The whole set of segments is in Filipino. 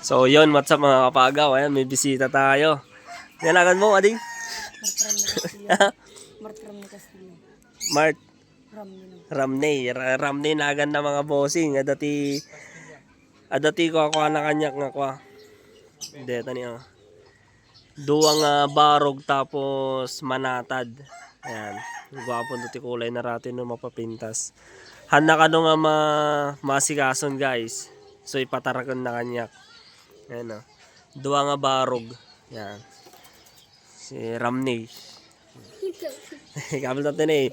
So yun, what's up mga kapagaw? Ayan, may bisita tayo. Nalagan mo, Ading? Martram ni Castillo. Mart Ramni no. Ramney nagan na mga bossing. Adati ko ako na kanyak nga ko. Deta niya. Duwang barog tapos manatad. Ayan. Gwapo ti kulay na ratin no mapapintas. Handa ka nga masikason guys. So ipataragon na kanyak. Ayan o. Duwa nga barog. Ayan. Si Ramney. Kabel natin eh.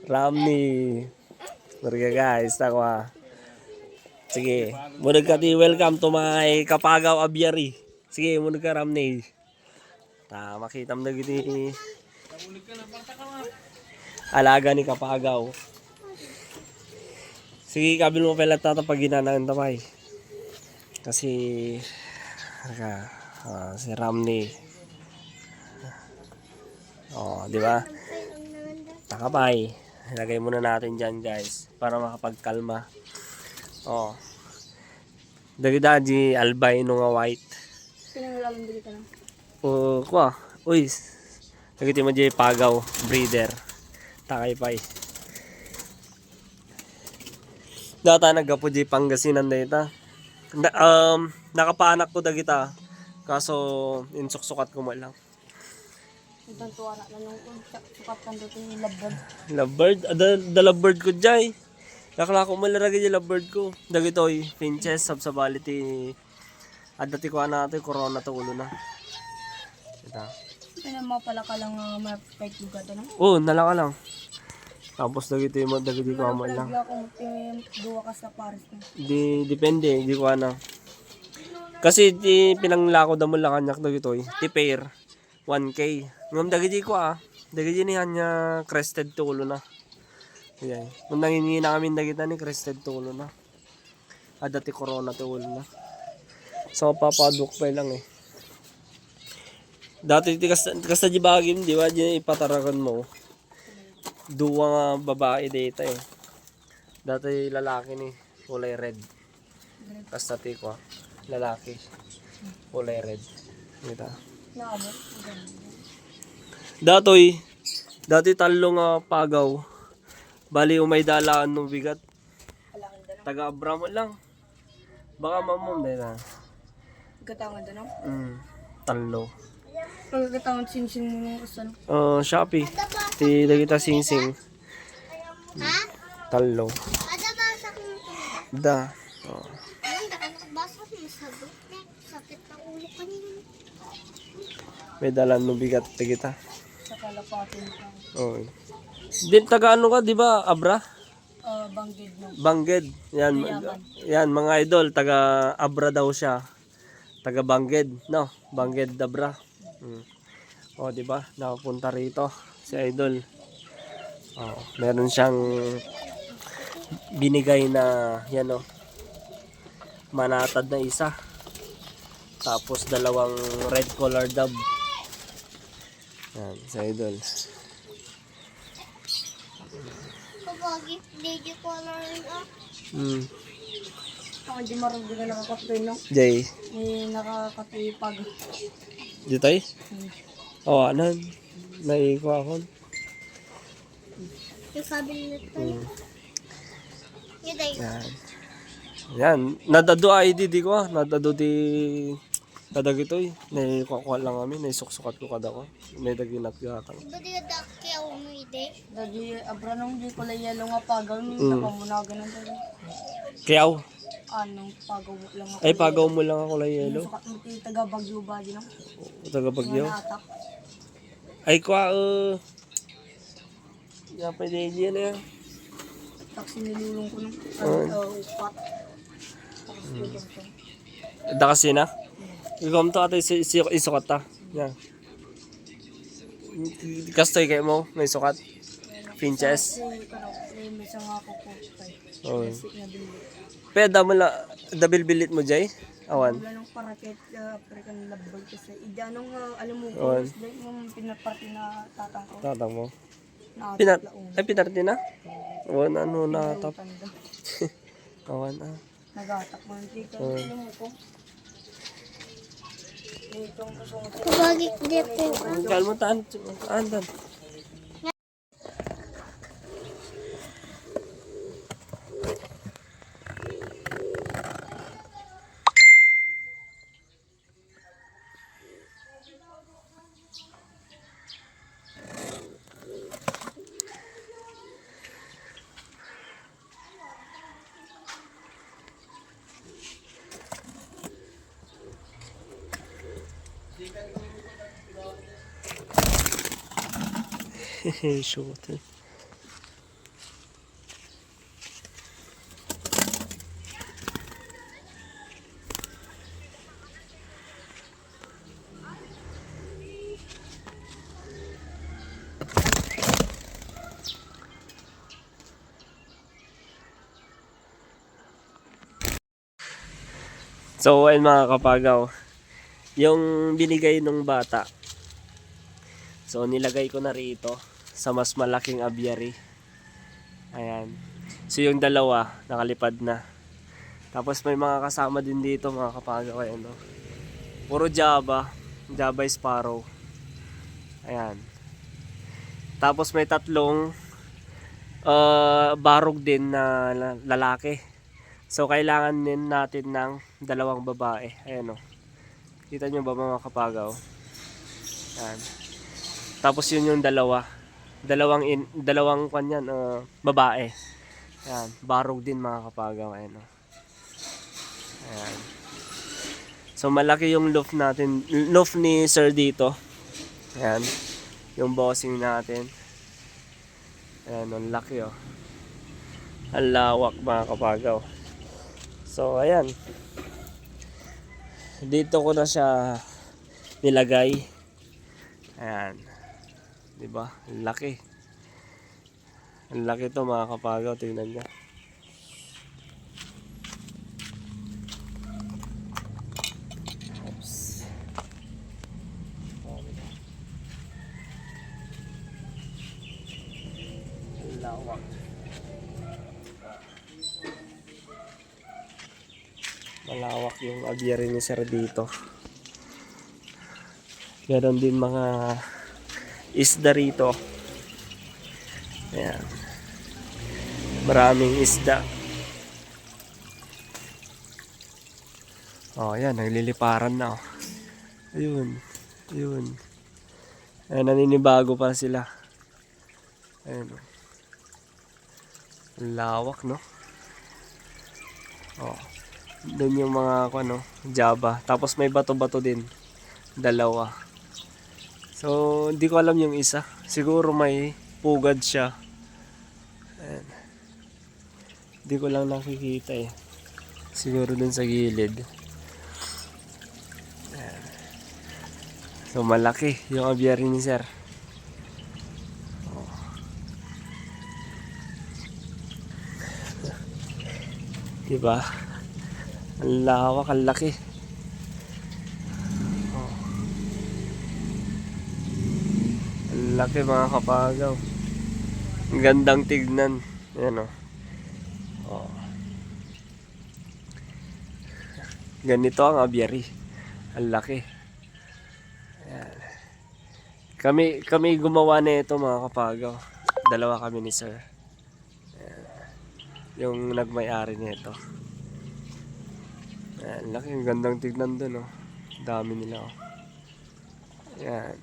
Ramney. Marga guys. Takwa. Sige. Munag ka ti welcome to my Kapagaw Abiary. Sige. Munag ka Ramney. Makita mo na gini. Alaga ni Kapagaw. Sige. Kabil mo pala tata pag ginanaan tamay. Kasi si Ramney. Oh, di ba? Takapay. Ilagay muna natin diyan, guys, para makapagkalma. Oh. Dagi albino nga white. Pinangalaman dito ka na. Kuha. Uy. Lagi mo di pagaw breeder. Takaypay. Data naggapo di Pangasinan data. Nakapaanak ko dagita. Kaso insuksukat ko mo lang. Ibang tuwa na nung sukat kan dito yung lovebird. Lovebird? The lovebird ko dyan. Nakala ko malaragay yung lovebird ko. Dagitoy, pinches, sabsabality. Dati ko natin, corona to ulo na. Ito. Pinamapala ka lang ma-fight juga to no? Oo, nalaka lang. Tapos dagito yung dagito ko amal lang. Lagi akong duwa ka sa Paris na. Depende, hindi ko ano. Kasi pinanglako damo lang kanyak dagitoy. Ti pair, 1K. Ngam dagiti ko dagiti niya niya crested to ulo na. Ayan. Kung nangingi na kami dagita ni crested to ulo na. Dati corona to ulo na. So papaduk pa lang eh. Dati kasta di bagim, di ba? Di ipatarakan mo. Duwa nga babae data eh. Dati lalaki ni kulay red. Kasta ti ko lalaki kulay red. Kita. Naabot. Dati talo nga pagaw. Bali umay dalaan ng bigat. Taga Abramo lang. Baka mamom dito. Gatangan doon no? Talo. Pagkatangan sinsin mo sa no? Shopee. Ti dagita sing-sing. Talo. Ada basa ko Da. Anong basa ko masabot na. Sakit na ulo kanina. May dalaan ng bigat dagita. Sa kalapatin ka. Oh. Din taga ano ka, di ba? Abra? Banggid no? Bangged. Yan mga idol, taga Abra daw siya. Taga Bangged, no? Bangged Abra. Oh, di ba? Nakapunta rito si idol. Oh, meron siyang binigay na yan oh. Manatad na isa. Tapos dalawang red collar dove. Yan, si idol. Kapag DJ color rin Ako di marunong din na nakakapin no? Jay. Nakakatipag. Dito ay? Oh, ano? Naikuha ako. Yung sabi nila tayo. Yun tayo. Yan. Yan. Nadado ID di ko. Nadado di kadagitoy. Naikuha lang kami. Naisuksukat ko kada ko. May daginat gatang. Iba di yung kaya umide. Dagi abra nung di ko lang yelo nga pagaw ni nakamunagan ng dali. Kiyaw. Anong pagaw mo lang ako. Ay, pagaw mo lang ako lang yelo. Sukat mo ti taga Bagyo ba di no? Taga Bagyo. Natak. Ay, kuha Yapay na yan eh. Taksi nilulong ko nung upat. Da kasi na. Ikaw to ate isukat ta. Yan. Kastoy kayo mo. May sukat. Pinches. May isang ako po. Oh. Na bilit. Pwede mo lang. Dabilbilit mo Jay. Awan. Wala nung parakit, African lovebird kasi. Idanong, alam mo, Awan. yung pinapati na tatang ko. Tatang mo. Nakatap laong. Ay, pinarti na? Awan, ano, natap. Tanda. Awan, Nagatak mo yung chicken. Oo. Ano mo ko? Itong kusong Kabagi di po. Kalmo taan. Andan. Short. So, ayun mga kapagaw, yung binigay ng bata, so nilagay ko na rito sa mas malaking aviary. Ayan. So yung dalawa, nakalipad na. Tapos may mga kasama din dito mga kapagaw. Ayan, no? Puro Java, Java Sparrow. Ayan. Tapos may tatlong barog din na lalaki. So kailangan din natin ng dalawang babae. Ayan, o. Kita nyo ba mga kapagaw? Ayan. Tapos yun yung dalawa. Dalawang kanyan, babae. Ayan. Barog din mga kapagaw. Ayan, o. Ayan. So malaki yung loft natin. Loft ni sir dito. Ayan. Yung bossing natin. Ayan, ang laki, oh. Ang lawak mga kapagaw. So ayan, dito ko na siya nilagay. Ayan, di ba? Ang laki. Ang laki to mga kapagaw, tingnan niya. Oops. Ang lawak. Malawak yung aviary ni sir dito. Meron din mga isda rito. Ayan. Maraming isda. Oh, ayan, nagliliparan na, oh. Ayun. Ayun. Ayan, naninibago pa sila. Ayan, oh. Ang lawak, no? Oh. Doon yung mga Java. Tapos may bato-bato din. Dalawa. So, hindi ko alam yung isa. Siguro may pugad siya. Ayan. Hindi ko lang nakikita eh. Siguro dun sa gilid. Ayan. So, malaki yung aviary ni sir. Oh. Diba? Ang lawak, ang laki. Oh. Ang laki mga kapagaw. Ang gandang tignan. Ayan, oh. Oh. Ganito ang aviary. Ang laki. Ayan. Kami gumawa nito mga kapagaw. Dalawa kami ni sir. Ayan. Yung nagmay-ari nito. Ayan, laki, ang gandang tignan dun, oh. Dami nila, oh. Ayan.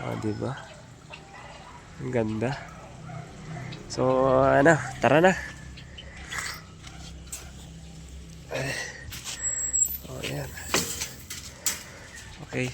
Oh, diba? Ang ganda. So, ano, tara na. Oh, ayan. Okay.